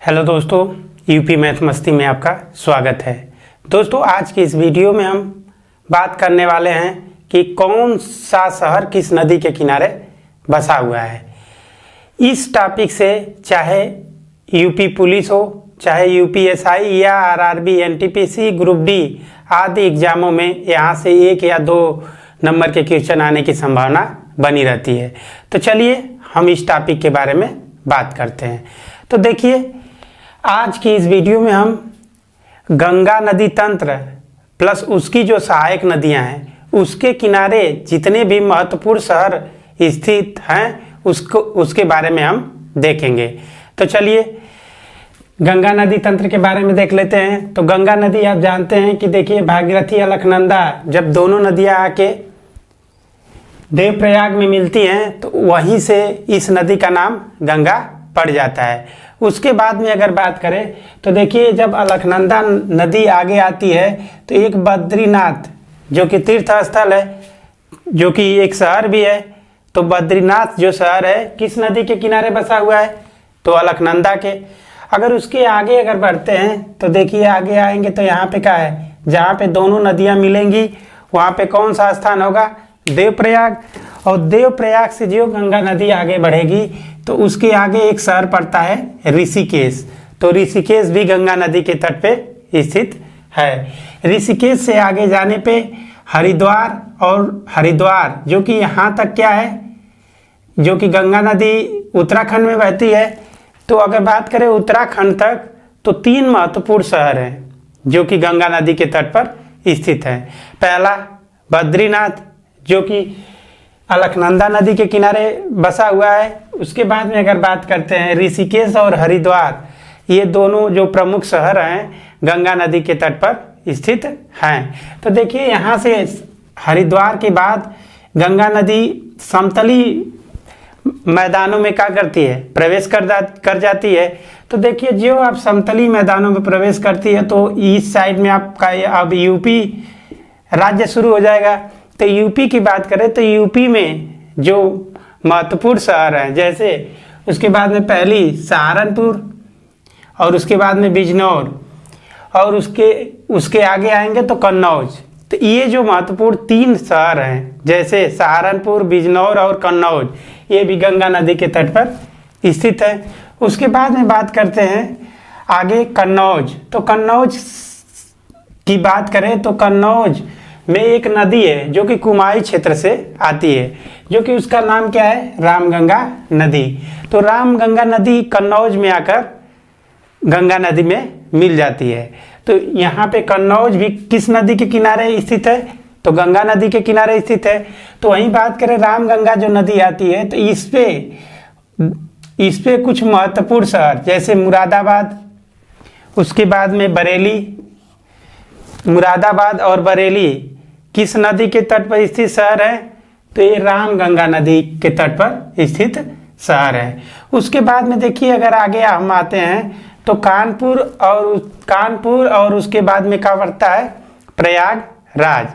Hello दोस्तों, UP math मस्ती में आपका स्वागत है। दोस्तों, आज की इस वीडियो में हम बात करने वाले हैं कि कौन सा शहर किस नदी के किनारे बसा हुआ है। इस टॉपिक से चाहे यूपी पुलिस हो, चाहे यूपीएसआई या आरआरबी, एनटीपीसी, ग्रुप डी आदि एग्जामों में यहाँ से 1 या 2 नंबर के क्वेश्चन आने की संभावना बनी रहती है। तो चलिए हम इस टॉपिक के बारे में बात करते हैं। तो देखिए, आज की इस वीडियो में हम गंगा नदी तंत्र प्लस उसकी जो सहायक नदियां हैं उसके किनारे जितने भी महत्वपूर्ण शहर स्थित हैं उसके बारे में हम देखेंगे। तो चलिए गंगा नदी तंत्र के बारे में देख लेते हैं। तो गंगा नदी आप जानते हैं कि देखिए, भागीरथी अलकनंदा जब दोनों नदियां आके देवप्रयाग में मिलती हैं तो वहीं से इस नदी का नाम गंगा पड़ जाता है। उसके बाद में अगर बात करें तो देखिए, जब अलकनंदा नदी आगे आती है तो एक बद्रीनाथ जो कि तीर्थ स्थल है, जो कि एक शहर भी है, तो बद्रीनाथ जो शहर है किस नदी के किनारे बसा हुआ है? तो अलकनंदा के। अगर उसके आगे अगर बढ़ते हैं तो देखिए, आगे आएंगे तो यहाँ पे क्या है, जहाँ पे दोनों नदियाँ मिलेंगी वहाँ पे कौन सा स्थान होगा? देवप्रयाग। और देवप्रयाग से जो गंगा नदी आगे बढ़ेगी तो उसके आगे एक शहर पड़ता है ऋषिकेश। तो ऋषिकेश भी गंगा नदी के तट पे स्थित है। ऋषिकेश से आगे जाने पे हरिद्वार, और हरिद्वार जो कि यहाँ तक क्या है, जो कि गंगा नदी उत्तराखंड में बहती है। तो अगर बात करें उत्तराखंड तक तो 3 महत्वपूर्ण शहर हैं जो कि गंगा नदी के तट पर स्थित हैं। पहला बद्रीनाथ जो कि अलकनंदा नदी के किनारे बसा हुआ है। उसके बाद में अगर बात करते हैं ऋषिकेश और हरिद्वार, ये दोनों जो प्रमुख शहर हैं गंगा नदी के तट पर स्थित हैं। तो देखिए, यहाँ से हरिद्वार के बाद गंगा नदी समतली मैदानों में क्या करती है? प्रवेश कर जाती है। तो देखिए, जो आप समतली मैदानों में प्रवेश करती है तो इस साइड में आपका अब यूपी राज्य शुरू हो जाएगा। तो यूपी की बात करें तो यूपी में जो महत्वपूर्ण शहर हैं, जैसे उसके बाद में पहली सहारनपुर, और उसके बाद में बिजनौर, और उसके आगे आएंगे तो कन्नौज। तो ये जो महत्वपूर्ण 3 शहर हैं, जैसे सहारनपुर, बिजनौर और कन्नौज, ये भी गंगा नदी के तट पर स्थित है। उसके बाद में बात करते हैं आगे कन्नौज। तो कन्नौज की बात करें तो कन्नौज में एक नदी है जो कि कुमाऊं क्षेत्र से आती है, जो कि उसका नाम क्या है? रामगंगा नदी। तो रामगंगा नदी कन्नौज में आकर गंगा नदी में मिल जाती है। तो यहाँ पे कन्नौज भी किस नदी के किनारे स्थित है? तो गंगा नदी के किनारे स्थित है। तो वहीं बात करें रामगंगा जो नदी आती है तो इस पे कुछ महत्वपूर्ण शहर जैसे मुरादाबाद, उसके बाद में बरेली, मुरादाबाद और बरेली किस नदी के तट पर स्थित शहर है? तो ये रामगंगा नदी के तट पर स्थित शहर है। उसके बाद में देखिए, अगर आगे हम आते हैं तो कानपुर और उसके बाद में क्या पड़ता है? प्रयागराज।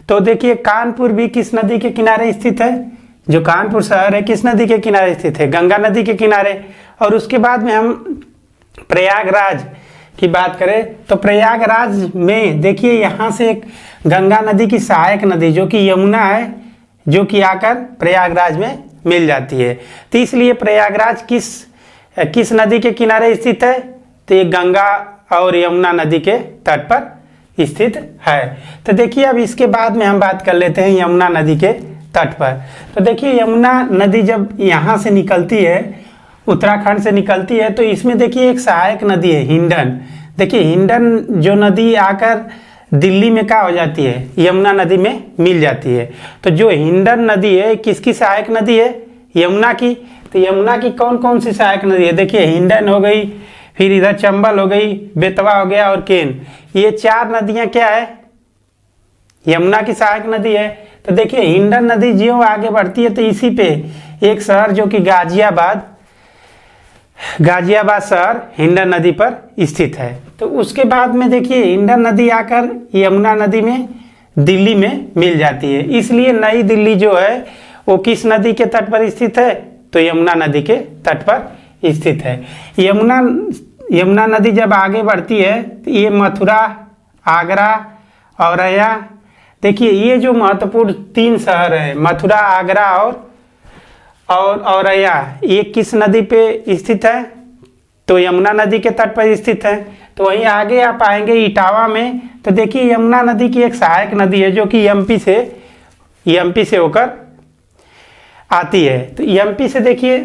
तो देखिए, कानपुर भी किस नदी के किनारे स्थित है? जो कानपुर शहर है किस नदी के किनारे स्थित है? गंगा नदी के किनारे। और उसके बाद में हम प्रयागराज की बात करें तो प्रयागराज में देखिए, यहाँ से एक गंगा नदी की सहायक नदी जो कि यमुना है, जो कि आकर प्रयागराज में मिल जाती है। तो इसलिए प्रयागराज किस नदी के किनारे स्थित है? तो ये गंगा और यमुना नदी के तट पर स्थित है। तो देखिए, अब इसके बाद में हम बात कर लेते हैं यमुना नदी के तट पर। तो देखिए, यमुना नदी जब यहाँ से निकलती है, उत्तराखंड से निकलती है, तो इसमें देखिए एक सहायक नदी है हिंडन। देखिए, हिंडन जो नदी आकर दिल्ली में क्या हो जाती है? यमुना नदी में मिल जाती है। तो जो हिंडन नदी है किसकी सहायक नदी है? यमुना की। तो यमुना की कौन कौन सी सहायक नदी है? देखिए, हिंडन हो गई, फिर इधर चंबल हो गई, बेतवा हो गया और केन। ये 4 नदियां क्या है? यमुना की सहायक नदी है। तो देखिए, हिंडन नदी ज्यों आगे बढ़ती है तो इसी पे एक शहर जो कि गाजियाबाद शहर हिंडन नदी पर स्थित है। तो उसके बाद में देखिए, हिंडन नदी आकर यमुना नदी में दिल्ली में मिल जाती है। इसलिए नई दिल्ली जो है वो किस नदी के तट पर स्थित है? तो यमुना नदी के तट पर स्थित है। यमुना नदी जब आगे बढ़ती है तो ये मथुरा, आगरा, औरैया, देखिए ये जो महत्वपूर्ण 3 शहर है, मथुरा, आगरा और औरैया, ये किस नदी पे स्थित है? तो यमुना नदी के तट पर स्थित है। तो वहीं आगे आप आएंगे इटावा में, तो देखिए यमुना नदी की एक सहायक नदी है जो कि एमपी से होकर आती है। तो एमपी से देखिए,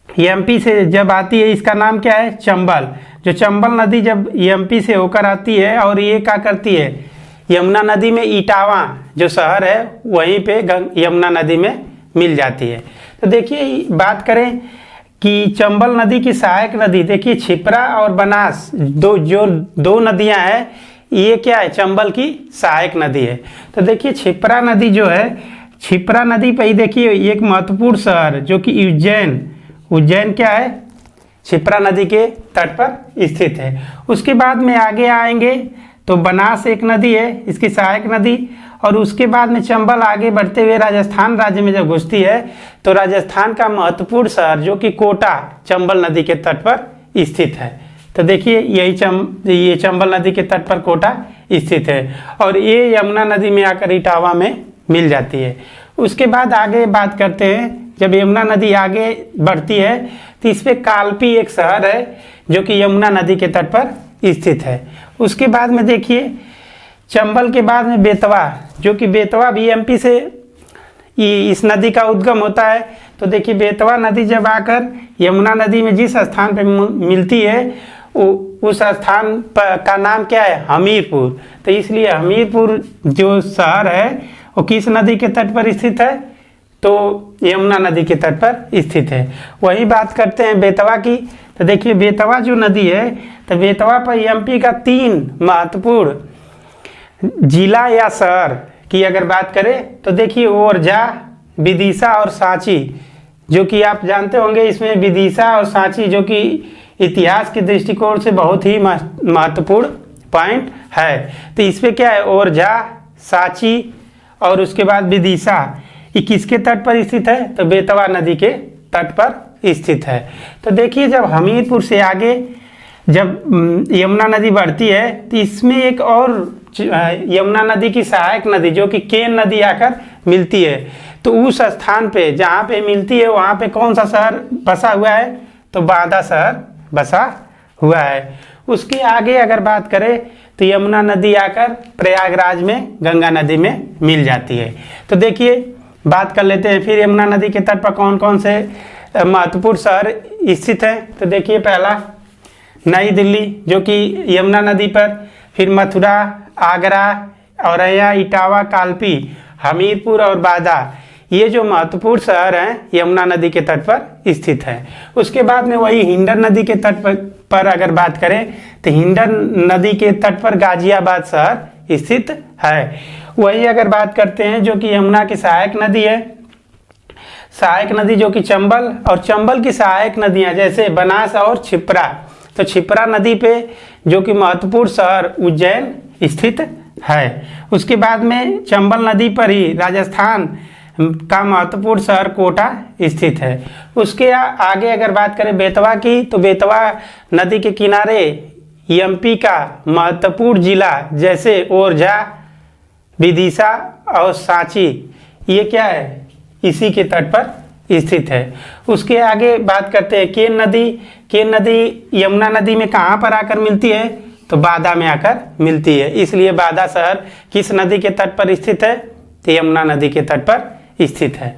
एमपी से जब आती है, इसका नाम क्या है? चंबल। जो चंबल नदी जब एमपी से होकर आती है और ये क्या करती है? यमुना नदी में इटावा जो शहर है वहीं पे यमुना नदी में मिल जाती है। तो देखिए बात करें कि चंबल नदी की सहायक नदी, देखिए छिप्रा और बनास दो नदियां हैं, ये क्या है? चंबल की सहायक नदी है। तो देखिए छिप्रा नदी जो है, छिप्रा नदी पे ही देखिए एक महत्वपूर्ण शहर जो कि उज्जैन क्या है? छिप्रा नदी के तट पर स्थित है। उसके बाद में आगे आएंगे तो बनास एक नदी है, इसकी सहायक नदी, और उसके बाद में चंबल आगे बढ़ते हुए राजस्थान राज्य में जब घुसती है तो राजस्थान का महत्वपूर्ण शहर जो कि कोटा चंबल नदी के तट पर स्थित है। तो देखिए ये चंबल नदी के तट पर कोटा स्थित है और ये यमुना नदी में आकर इटावा में मिल जाती है। उसके बाद आगे बात करते हैं, जब यमुना नदी आगे बढ़ती है तो इस पे कालपी एक शहर है जो कि यमुना नदी के तट पर स्थित है। उसके बाद में देखिए चंबल के बाद में बेतवा, जो कि बेतवा भी एमपी से इस नदी का उद्गम होता है। तो देखिए बेतवा नदी जब आकर यमुना नदी में जिस स्थान पर मिलती है उस स्थान पर का नाम क्या है? हमीरपुर। तो इसलिए हमीरपुर जो शहर है वो किस नदी के तट पर स्थित है? तो यमुना नदी के तट पर स्थित है। वही बात करते हैं बेतवा की। तो देखिए बेतवा जो नदी है, तो बेतवा पर एमपी का 3 महत्वपूर्ण जिला या शहर की अगर बात करें तो देखिए ओरछा, विदिशा और सांची, जो कि आप जानते होंगे इसमें विदिशा और सांची जो कि इतिहास के दृष्टिकोण से बहुत ही महत्वपूर्ण पॉइंट है। तो इस पे क्या है? ओरछा, सांची और उसके बाद विदिशा, ये किसके तट पर स्थित है? तो बेतवा नदी के तट पर स्थित है। तो देखिए जब हमीरपुर से आगे जब यमुना नदी बढ़ती है तो इसमें एक और यमुना नदी की सहायक नदी जो कि केन नदी आकर मिलती है। तो उस स्थान पे जहाँ पे मिलती है वहाँ पे कौन सा शहर बसा हुआ है? तो बांदा शहर बसा हुआ है। उसके आगे अगर बात करें तो यमुना नदी आकर प्रयागराज में गंगा नदी में मिल जाती है। तो देखिए बात कर लेते हैं फिर यमुना नदी के तट पर कौन कौन से महत्वपूर्ण शहर स्थित हैं। तो देखिए पहला नई दिल्ली जो कि यमुना नदी पर, फिर मथुरा, आगरा, औरैया, इटावा, कालपी, हमीरपुर और बादा, ये जो महत्वपूर्ण शहर हैं यमुना नदी के तट पर स्थित हैं। उसके बाद में वही हिंडन नदी के तट पर अगर बात करें तो हिंडन नदी के तट पर गाजियाबाद शहर स्थित है। वही अगर बात करते हैं जो कि यमुना की सहायक नदी है, सहायक नदी जो कि चंबल, और चंबल की सहायक नदियां जैसे बनास और छिप्रा, तो छिप्रा नदी पे जो कि महत्वपूर्ण शहर उज्जैन स्थित है। उसके बाद में चंबल नदी पर ही राजस्थान का महत्वपूर्ण शहर कोटा स्थित है। उसके आगे अगर बात करें बेतवा की, तो बेतवा नदी के किनारे एमपी का महत्वपूर्ण जिला जैसे ओरछा, विदिशा और सांची, ये क्या है? इसी के तट पर स्थित है। उसके आगे बात करते हैं केन नदी। केन नदी यमुना नदी में कहाँ पर आकर मिलती है? तो बादा में आकर मिलती है, इसलिए बादा शहर किस नदी के तट पर स्थित है? तो यमुना नदी के तट पर स्थित है।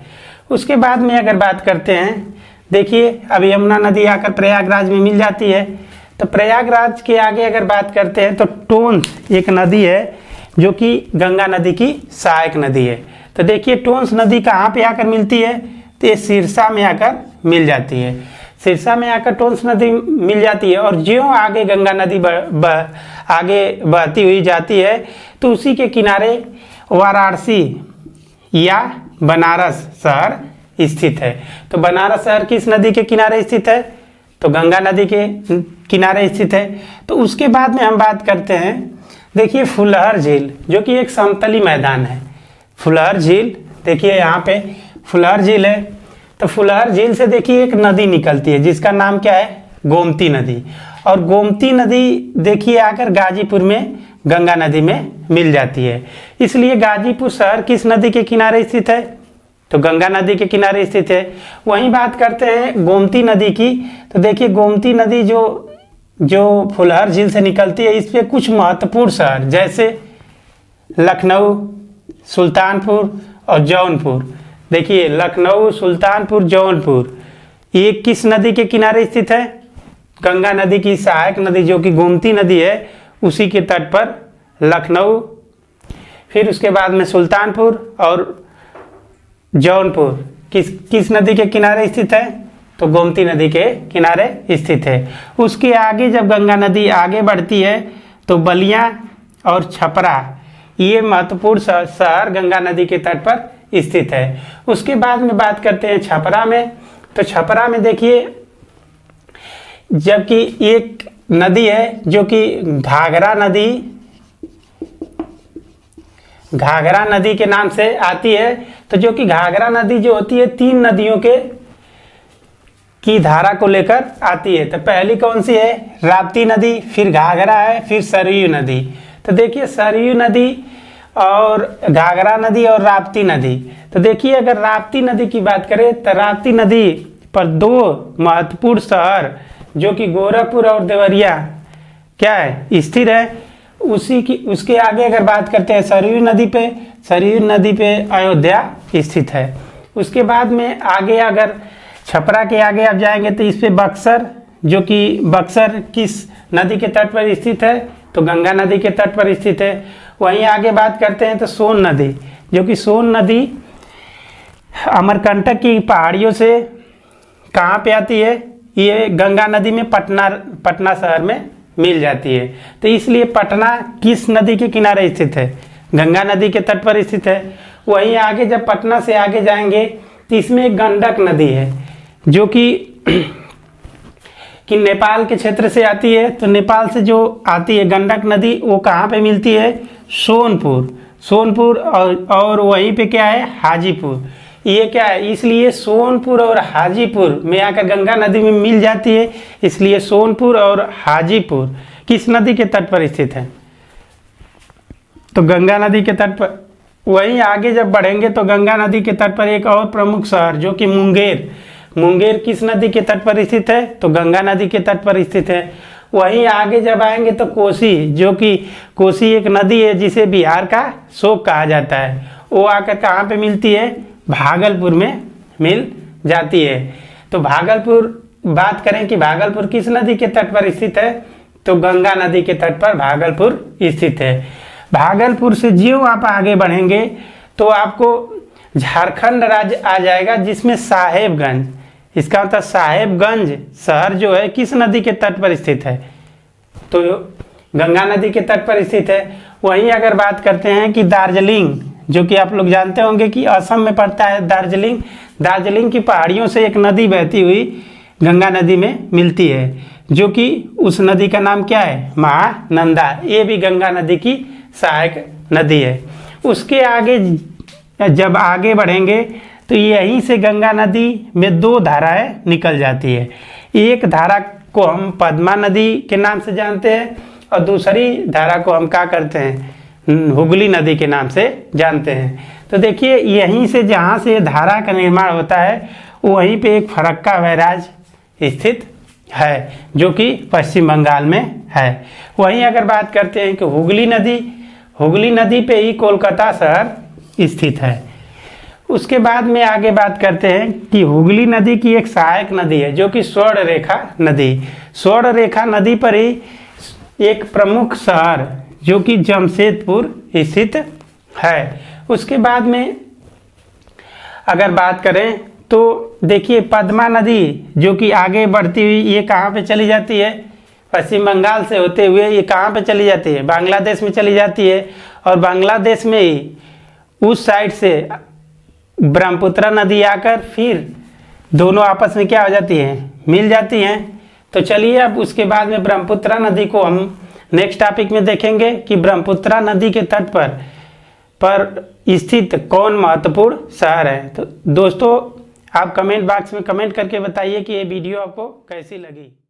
उसके बाद में अगर बात करते हैं, देखिए अब यमुना नदी आकर प्रयागराज में मिल जाती है। तो प्रयागराज के आगे अगर बात करते हैं तो टोंस एक नदी है जो कि गंगा नदी की सहायक नदी है। तो देखिए टोंस नदी कहाँ पे आकर मिलती है? तो ये सिरसा में आकर मिल जाती है। सिरसा में आकर टोंस नदी मिल जाती है और ज्यों आगे गंगा नदी आगे बहती हुई जाती है तो उसी के किनारे वाराणसी या बनारस शहर स्थित है। तो बनारस शहर किस नदी के किनारे स्थित है? तो गंगा नदी के किनारे स्थित है। तो उसके बाद में हम बात करते हैं, देखिए फुलहर झील जो कि एक समतली मैदान है। फुलहर झील देखिए यहाँ पे फुलहर झील है। तो फुलहर झील से देखिए एक नदी निकलती है जिसका नाम क्या है? गोमती नदी। और गोमती नदी देखिए आकर गाजीपुर में गंगा नदी में मिल जाती है। इसलिए गाजीपुर शहर किस नदी के किनारे स्थित है? तो गंगा नदी के किनारे स्थित है। वहीं बात करते हैं गोमती नदी की, तो देखिए गोमती नदी जो फुलहर झील से निकलती है, इस पे कुछ महत्वपूर्ण शहर जैसे लखनऊ, सुल्तानपुर और जौनपुर, देखिए लखनऊ, सुल्तानपुर, जौनपुर, ये किस नदी के किनारे स्थित है? गंगा नदी की सहायक नदी जो कि गोमती नदी है उसी के तट पर लखनऊ, फिर उसके बाद में सुल्तानपुर और जौनपुर किस नदी के किनारे स्थित है? तो गोमती नदी के किनारे स्थित है। उसके आगे जब गंगा नदी आगे बढ़ती है तो बलिया और छपरा, ये महत्वपूर्ण शहर गंगा नदी के तट पर स्थित है। उसके बाद में बात करते हैं छपरा में, तो छपरा में देखिए जबकि एक नदी है जो कि घाघरा नदी के नाम से आती है, तो जो कि घाघरा नदी जो होती है 3 नदियों की धारा को लेकर आती है। तो पहली कौन सी है? राप्ती नदी, फिर घाघरा है, फिर सरयू नदी। तो देखिए सरयू नदी और घाघरा नदी और राप्ती नदी, तो देखिए अगर राप्ती नदी की बात करें तो राप्ती नदी पर 2 महत्वपूर्ण शहर जो कि गोरखपुर और देवरिया क्या है? स्थिर है। उसके आगे अगर बात करते हैं सरयू नदी पे अयोध्या स्थित है। उसके बाद में आगे अगर छपरा के आगे आप जाएंगे तो इस पे बक्सर, जो कि बक्सर किस नदी के तट पर स्थित है? तो गंगा नदी के तट पर स्थित है। वहीं आगे बात करते हैं तो सोन नदी, जो कि सोन नदी अमरकंटक की पहाड़ियों से कहाँ पे आती है? ये गंगा नदी में पटना शहर में मिल जाती है। तो इसलिए पटना किस नदी के किनारे स्थित है? गंगा नदी के तट पर स्थित है। वहीं आगे जब पटना से आगे जाएंगे तो इसमें एक गंडक नदी है जो कि नेपाल के क्षेत्र से आती है। तो नेपाल से जो आती है गंडक नदी वो कहाँ पे मिलती है? सोनपुर और वहीं पे क्या है? हाजीपुर। ये क्या है? इसलिए सोनपुर और हाजीपुर में आकर गंगा नदी में मिल जाती है, इसलिए सोनपुर और हाजीपुर किस नदी के तट पर स्थित है? तो गंगा नदी के तट पर। वहीं आगे जब बढ़ेंगे तो गंगा नदी के तट पर एक और प्रमुख शहर जो कि मुंगेर किस नदी के तट पर स्थित है? तो गंगा नदी के तट पर स्थित है। वहीं आगे जब आएंगे तो कोसी, जो कि कोसी एक नदी है जिसे बिहार का शोक कहा जाता है, वो आकर कहाँ पे मिलती है? भागलपुर में मिल जाती है। तो भागलपुर बात करें कि भागलपुर किस नदी के तट पर स्थित है? तो गंगा नदी के तट पर भागलपुर स्थित है। भागलपुर से ज्यों आप आगे बढ़ेंगे तो आपको झारखंड राज्य आ जाएगा जिसमें साहेबगंज, इसका मतलब साहेबगंज शहर जो है किस नदी के तट पर स्थित है? तो गंगा नदी के तट पर स्थित है। वहीं अगर बात करते हैं कि दार्जिलिंग, जो कि आप लोग जानते होंगे कि असम में पड़ता है दार्जिलिंग की पहाड़ियों से एक नदी बहती हुई गंगा नदी में मिलती है, जो कि उस नदी का नाम क्या है? महानंदा। ये भी गंगा नदी की सहायक नदी है। उसके आगे जब आगे बढ़ेंगे तो यहीं से गंगा नदी में 2 धाराएं निकल जाती है। एक धारा को हम पद्मा नदी के नाम से जानते हैं और दूसरी धारा को हम क्या करते हैं? हुगली नदी के नाम से जानते हैं। तो देखिए यहीं से जहाँ से धारा का निर्माण होता है वहीं पे एक फरक्का बैराज स्थित है जो कि पश्चिम बंगाल में है। वहीं अगर बात करते हैं कि हुगली नदी पे ही कोलकाता शहर स्थित है। उसके बाद में आगे बात करते हैं कि हुगली नदी की एक सहायक नदी है जो कि स्वर्ण रेखा नदी पर ही एक प्रमुख शहर जो कि जमशेदपुर स्थित है। उसके बाद में अगर बात करें तो देखिए पद्मा नदी जो कि आगे बढ़ती हुई ये कहाँ पे चली जाती है? पश्चिम बंगाल से होते हुए ये कहाँ पे चली जाती है? बांग्लादेश में चली जाती है। और बांग्लादेश में ही उस साइड से ब्रह्मपुत्र नदी आकर फिर दोनों आपस में क्या हो जाती है? मिल जाती हैं। तो चलिए अब उसके बाद में ब्रह्मपुत्र नदी को हम नेक्स्ट टॉपिक में देखेंगे कि ब्रह्मपुत्र नदी के तट पर स्थित कौन महत्वपूर्ण शहर है। तो दोस्तों आप कमेंट बॉक्स में कमेंट करके बताइए कि ये वीडियो आपको कैसी लगी।